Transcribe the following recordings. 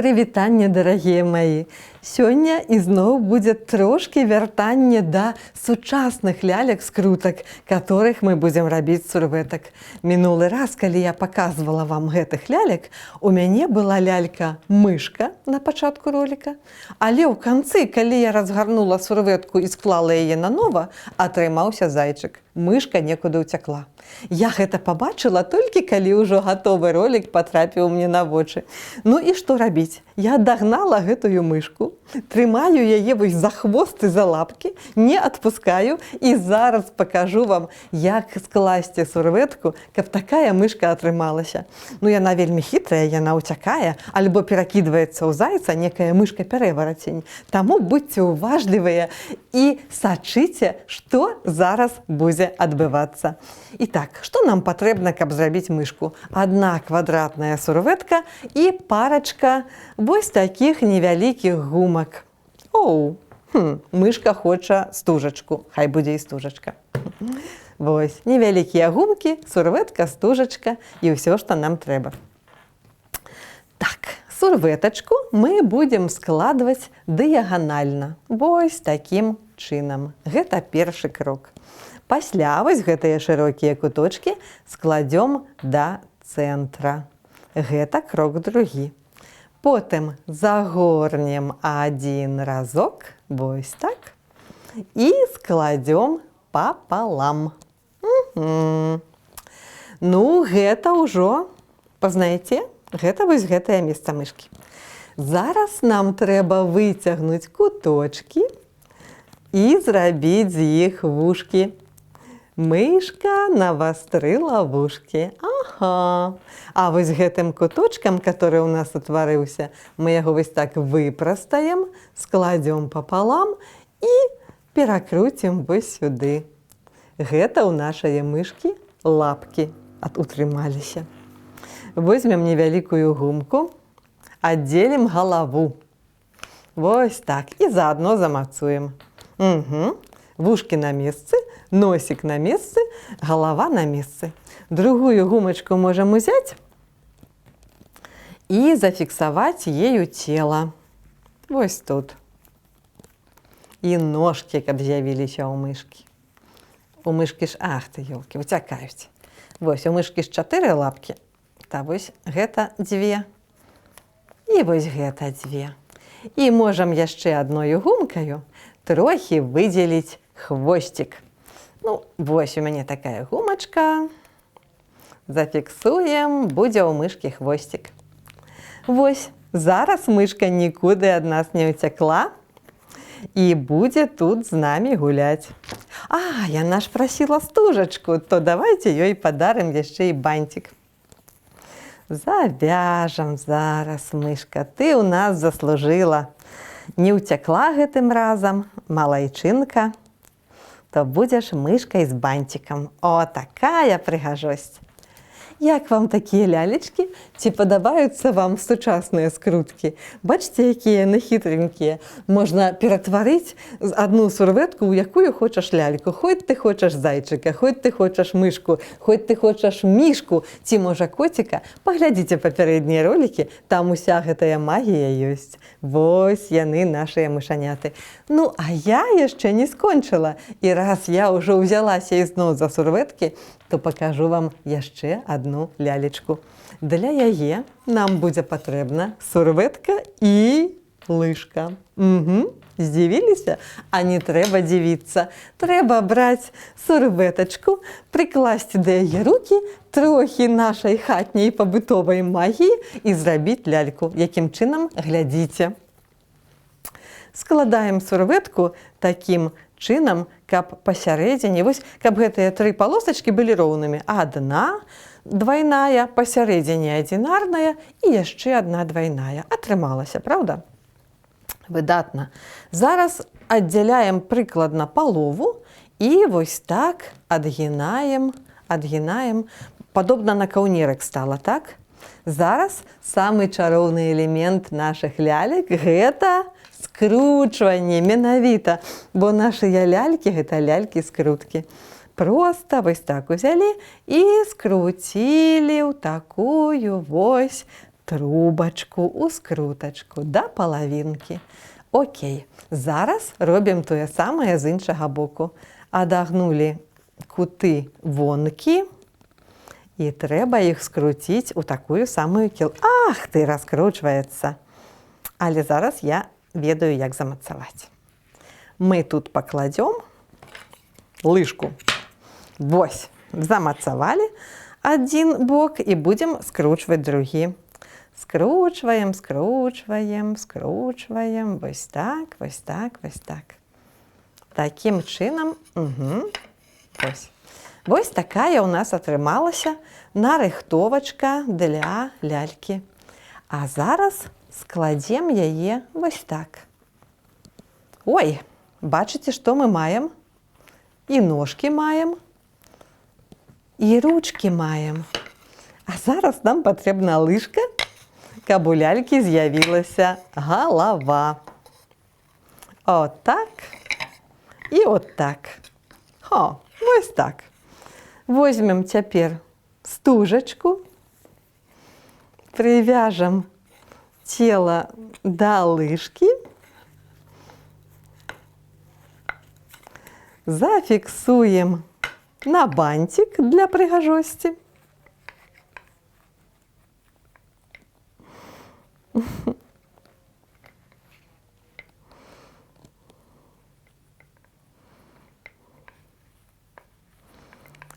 Прывітанне, дарагія маі! Сёння ізноў будзе трошкі вяртанне да сучасных лялек-скрутак, которых мы будзем рабіць сурвэтак. Мінулы раз, калі я паказвала вам гэтых лялек, у мяне была лялька-мышка на пачатку роліка, але ў канцы, калі я разгарнула сурвэтку і склала яе нанова, атрымаўся зайчык. Мышка некуды ўцякла. Я гэта пабачыла толькі калі ўжо гатовы ролік патрапіў мне на вочы. Ну і што рабіць? Я дагнала гэтую мышку, трымаю яе вось за хвост і за лапкі, не адпускаю і зараз пакажу вам, як скласці сурвэтку, каб такая мышка атрымалася. Ну яна вельмі хітрая, яна ўцякае, альбо перакідваецца ў зайца некая мышка-переварацень. Таму будьце уважлівыя і сачыце, што зараз будзе адбывацца. І так, што нам патрэбна, каб зрабіць мышку? Адна квадратная сурвэтка і парачка вось такіх невялікіх гумак. Мышка хоча стужачку, хай будзе і стужачка. Вось, невялікія гумкі, сурвэтка, стужачка і ўсё, што нам трэба. Так, сурвэтачку мы будзем складваць дыяганальна, вось такім чынам. Гэта першы крок. Пасля вось гэтыя шырокія куточкі складзём да цэнтра. Гэта крок другі. Потым загорнем адзін разок, вось так, і складзём папалам. Ну, гэта ўжо, пазнаеце, гэта вось гэтае месца мышкі. Зараз нам трэба выцягнуць куточкі і зрабіць з іх вушкі. Мышка навастрыла вушкі. Ага. А вось гэтым куточкам, который у нас утварыўся, мы яго вось так выпрастаем, складзём папалам і перакруцім вось сюды. Гэта ў нашае мышкі лапкі утрымаліся. Возьмем невялікую гумку, аддзелім галаву. Вось так. І заадно замацуем. Вушкі на месцы, носик на месцы, голова на месцы. Другую гумочку можем взять и зафиксовать ею тело. Вось тут. И ножки, каб з'явіліся у мышки. У мышки ж, ах ты, ёлки, уцякаюць. Вось, у мышки ж 4 лапки. Та вось гэта 2. І вось гэта 2. І можем яшчэ адною гумкаю трохі выдзеліць хвостик. Ну, вось у мяне такая гумачка. Зафіксуем, будзе ў мышкі хвостик. Вось, зараз мышка нікуды ад нас не ўцякла і будзе тут з намі гуляць. А, яна ж прасіла стужачку, то давайте ёй падарым яшчэ і бантик. Завяжам зараз, мышка, ты ў нас заслужыла. Не ўцякла гэтым разам, малайчынка, то будзеш мышкай з бантикам. О, такая прыгажосць! Як вам такія лялечкі? Ці падабаюцца вам сучасныя скруткі? Бачце, якія яны хітренькія. Можна ператварыць адну сурвэтку, у якую хочаш ляльку. Хоць ты хочаш зайчыка, хоць ты хочаш мышку, хоць ты хочаш мішку, ці, можа, коціка. Паглядзіце папярэднія ролікі, там уся гэтая магія ёсць. Вось яны, нашыя мышаняты. Ну, а я яшчэ не скончыла. І раз я ўжо ўзялася ізноў за сурвэткі, то пакажу вам яшчэ адну лялечку. Для яе нам будзе патрэбна сурвэтка і лыжка. Здзівіліся? А не трэба дзівіцца. Трэба браць сурвэтачку, прыкласці да яе рукі трохі нашай хатняй пабытовай магіі і зрабіць ляльку. Якім чынам? Глядзіце. Складаем сурвэтку такім чынам, каб пасярэдзіне, вось, каб гэтыя 3 палосачкі былі роўнымі. Адна двайная, пасярэдзіне адзінарная і яшчэ адна двайная. Атрымалася, правда? Выдатна. Зараз аддзяляем прыкладна палову і вось так адгінаем, падобна на каўнерак стала, так? Зараз самы чароўны элемент нашых лялек – гэта скручванне, менавіта, бо нашыя лялькі – гэта лялькі-скруткі. Проста вось так узялі і скруцілі ў такую вось трубочку, у скруточку до половинки. Окей, зараз робимо те саме з іншого боку. Одогнули кути вонки і треба їх скрутити у таку саму кілку. Ах ти, розкручується. Але зараз я ведаю, як замацувати. Ми тут покладемо лыжку. Ось, замацовали один бок і будемо скручувати другий. Скручуємо, скручуємо, скручуємо. Ось так, ось так, ось так. Таким чином, ось така у нас отрималася нарихтовочка для ляльки. А зараз складемо її ось так. Ой, бачите, що ми маємо? І ножки маємо, і ручки маємо. А зараз нам потрібна лижка, щоб у ляльки з'явилася голова. Отак і отак. Ось так. Візьмемо тепер стужечку, прив'яжемо тіло до лижки, зафіксуємо на бантик для пригожості.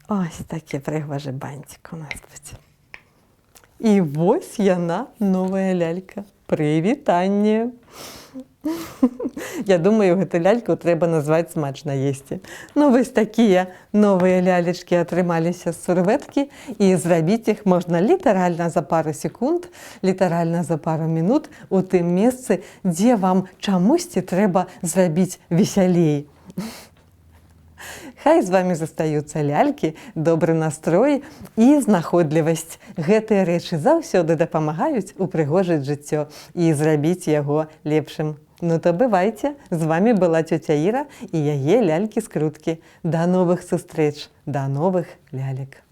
Ось такий пригожий бантик у нас буде. І ось вона, нова лялька. Привітання! Я думаю, цю ляльку треба назвати «Смачно їсти». Ну, ось такі нові лялечки отрималися з серветки, і зробити їх можна літерально за пару секунд, літерально за пару минут у тим місці, де вам чомусь треба зробити веселей. Хай з вами застаються ляльки, добрий настрой і знаходливість. Гэты речі завсёды допомагають упригожити життя і зробити його лепшим. Ну то бывайте, з вами була тетя Іра і її ляльки-скрутки. До нових зустріч, до нових лялек.